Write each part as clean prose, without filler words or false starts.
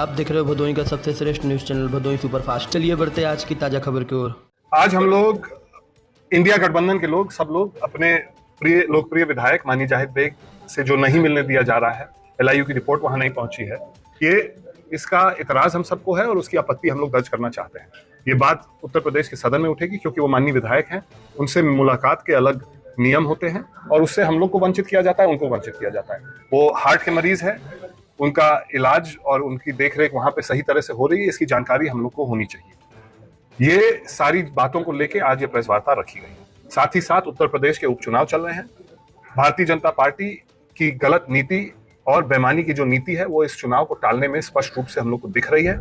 आप देख रहे हो भदोही का सबसे श्रेष्ठ न्यूज़ चैनल भदोही सुपरफास्ट। चलिए बढ़ते हैं आज की ताज़ा खबर की ओर। आज हम लोग इंडिया गठबंधन के लोग सब लोग अपने प्रिय लोकप्रिय विधायक माननीय जाहिद बेग से जो नहीं मिलने दिया जा रहा है, एलआईयू की रिपोर्ट वहां नहीं पहुंची है, ये इसका इतराज हम सबको है और उसकी आपत्ति हम लोग दर्ज करना चाहते हैं। ये बात उत्तर प्रदेश के सदन में उठेगी क्योंकि वो माननीय विधायक हैं, उनसे मुलाकात के अलग नियम होते हैं और उससे हम लोग को वंचित किया जाता है, उनको वंचित किया जाता है। वो हार्ट के मरीज है, उनका इलाज और उनकी देखरेख वहां पे सही तरह से हो रही है, इसकी जानकारी हम लोग को होनी चाहिए। ये सारी बातों को लेके आज ये प्रेस वार्ता रखी गई। साथ ही साथ उत्तर प्रदेश के उपचुनाव चल रहे हैं। भारतीय जनता पार्टी की गलत नीति और बेईमानी की जो नीति है वो इस चुनाव को टालने में स्पष्ट रूप से हम लोग को दिख रही है।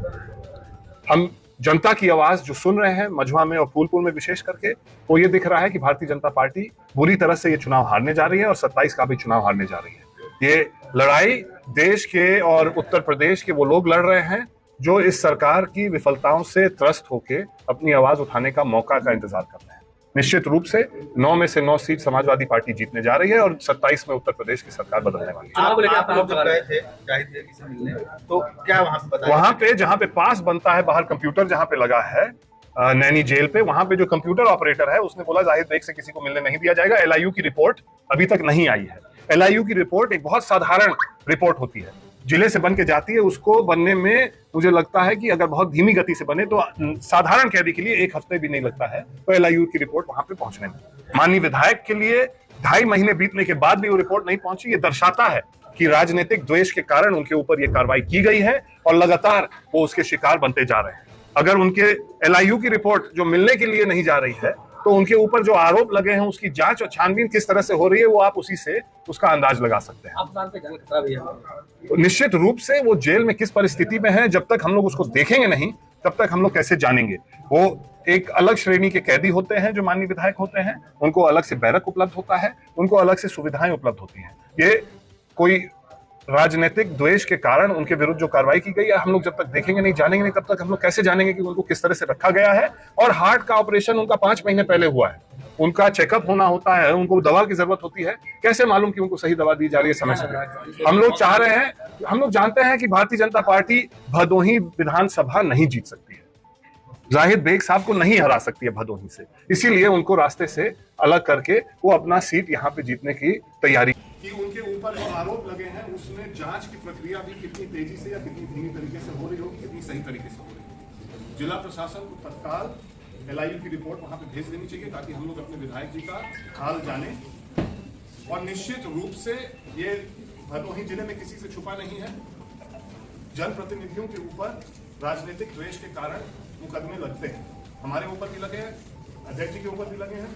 हम जनता की आवाज जो सुन रहे हैं मझुआ में और फूलपुर में विशेष करके, वो ये दिख रहा है कि भारतीय जनता पार्टी बुरी तरह से ये चुनाव हारने जा रही है और 27 का भी चुनाव हारने जा रही है। ये लड़ाई देश के और उत्तर प्रदेश के वो लोग लड़ रहे हैं जो इस सरकार की विफलताओं से त्रस्त होकर अपनी आवाज उठाने का मौका का इंतजार कर रहे हैं। निश्चित रूप से 9 में से 9 सीट समाजवादी पार्टी जीतने जा रही है और 27 में उत्तर प्रदेश की सरकार बदलने वाली है। आप लोग जब गए थे जाहिद बेग से मिलने, तो क्या वहां पे बताया? वहां पे जहां पे पास बनता है, बाहर कंप्यूटर जहां पे लगा है नैनी जेल पे, वहां पे जो कंप्यूटर ऑपरेटर है उसने बोला जाहिद बेग से किसी को मिलने नहीं दिया जाएगा। एलआईयू की रिपोर्ट अभी तक नहीं आई है। एलआईयू की रिपोर्ट एक बहुत साधारण रिपोर्ट होती है, जिले से बन के जाती है। उसको बनने में मुझे लगता है कि अगर बहुत धीमी गति से बने तो साधारण कैदी के लिए 1 हफ्ते भी नहीं लगता है तो एलआईयू की रिपोर्ट वहां पे पहुंचने में। माननीय विधायक के लिए 2.5 महीने बीतने के बाद भी वो रिपोर्ट नहीं पहुंची। ये दर्शाता है कि राजनीतिक द्वेष के कारण उनके ऊपर ये कार्रवाई की गई है और लगातार वो उसके शिकार बनते जा रहे हैं। अगर उनके एलआईयू की रिपोर्ट जो मिलने के लिए नहीं जा रही है तो उनके ऊपर जो आरोप लगे हैं उसकी जांच और छानबीन किस तरह से हो रही है वो आप उसी से उसका अंदाज लगा सकते हैं। निश्चित रूप से वो जेल में किस परिस्थिति में है, जब तक हम लोग उसको देखेंगे नहीं तब तक हम लोग कैसे जानेंगे। वो एक अलग श्रेणी के कैदी होते हैं जो माननीय विधायक होते हैं, उनको अलग से बैरक उपलब्ध होता है, उनको अलग से सुविधाएं उपलब्ध होती हैं। ये कोई राजनीतिक द्वेष के कारण उनके विरुद्ध जो कार्रवाई की गई है, हम लोग जब तक देखेंगे नहीं, जानेंगे नहीं, तब तक हम लोग कैसे जानेंगे कि उनको किस तरह से रखा गया है। और हार्ट का ऑपरेशन उनका 5 महीने पहले हुआ है, उनका चेकअप होना होता है, उनको दवा की जरूरत होती है। कैसे मालूम कि उनको सही दवा दी जा रही है समय से? हम लोग चाह रहे हैं, हम लोग जानते हैं कि भारतीय जनता पार्टी भदोही विधानसभा नहीं जीत सकती है, जाहिद बेग साहब को नहीं हरा सकती है भदोही से, इसीलिए उनको रास्ते से अलग करके वो अपना सीट यहाँ पे जीतने की तैयारी कि उनके ऊपर जो आरोप लगे हैं उसमें जांच की प्रक्रिया भी कितनी तेजी से या कितनी धीमी तरीके से हो रही होगी, कितनी सही तरीके से हो रही होगी। जिला प्रशासन को तत्काल एलआईयू की रिपोर्ट वहां पे भेज देनी चाहिए ताकि हम लोग अपने विधायक जी का हाल जाने। और निश्चित रूप से ये भदोही जिले में किसी से छुपा नहीं है, जनप्रतिनिधियों के ऊपर राजनीतिक द्वेष के कारण मुकदमे लगते हैं। हमारे ऊपर भी लगे हैं, अध्यक्ष जी के ऊपर भी लगे हैं,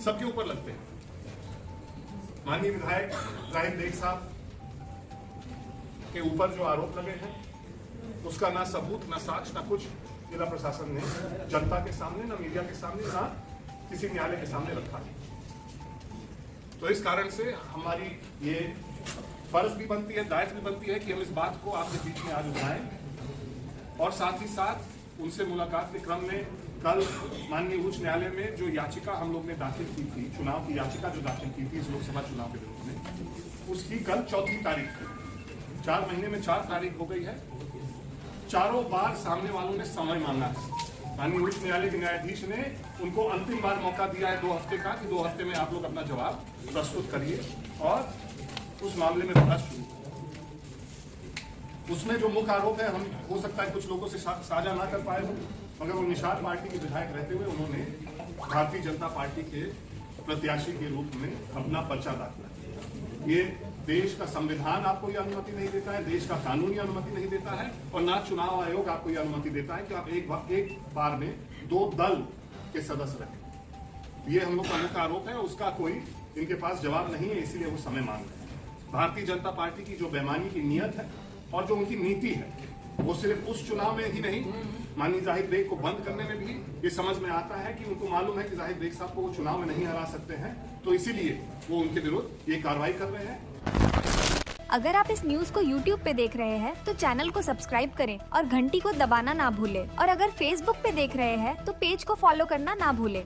सबके ऊपर लगते हैं। माननीय विधायक जाहिद बेग साहब के ऊपर जो आरोप लगे हैं उसका ना सबूत, ना साक्ष्य, ना कुछ जिला प्रशासन ने जनता के सामने, ना मीडिया के सामने, ना किसी न्यायालय के सामने रखा। तो इस कारण से हमारी ये फर्ज भी बनती है, दायित्व भी बनती है कि हम इस बात को आपके बीच में आज उठाएं और साथ ही साथ उनसे मुलाकात के क्रम में कल माननीय उच्च न्यायालय में जो याचिका हम लोग ने दाखिल की थी, चुनाव की याचिका जो दाखिल की थी इस लोकसभा चुनाव के विरोध में, उसकी कल 4थी तारीख थी। 4 महीने में 4 तारीख हो गई है। चारों बार सामने वालों ने समय मांगा है। माननीय उच्च न्यायालय के न्यायाधीश ने उनको अंतिम बार मौका दिया है 2 हफ्ते का, कि 2 हफ्ते में आप लोग अपना जवाब प्रस्तुत करिए और उस मामले में बहस शुरू। उसमें जो मुख्य आरोप है, हम हो सकता है कुछ लोगों से साझा ना कर पाए हो, मगर वो निषाद पार्टी के विधायक रहते हुए उन्होंने भारतीय जनता पार्टी के प्रत्याशी के रूप में अपना पर्चा दाखिल किया। ये देश का संविधान आपको ये अनुमति नहीं देता है, देश का कानून ये अनुमति नहीं देता है और ना चुनाव आयोग आपको ये अनुमति देता है कि आप एक बार में 2 दल के सदस्य रखें। ये हम लोग का मुख्य आरोप है, उसका कोई इनके पास जवाब नहीं है, इसीलिए वो समय मांग रहे हैं। भारतीय जनता पार्टी की जो बेईमानी की नीयत है और जो उनकी नीति है, वो सिर्फ उस चुनाव में ही नहीं, माननीय जाहिद बेग को बंद करने में भी ये समझ में आता है कि उनको मालूम है कि जाहिद बेग साहब को वो चुनाव में नहीं हरा सकते हैं, तो इसीलिए वो उनके विरुद्ध ये कार्रवाई कर रहे हैं। अगर आप इस न्यूज को YouTube पे देख रहे हैं तो चैनल को सब्सक्राइब करें और घंटी को दबाना ना भूलें। और अगर Facebook पे देख रहे हैं तो पेज को फॉलो करना ना भूलें।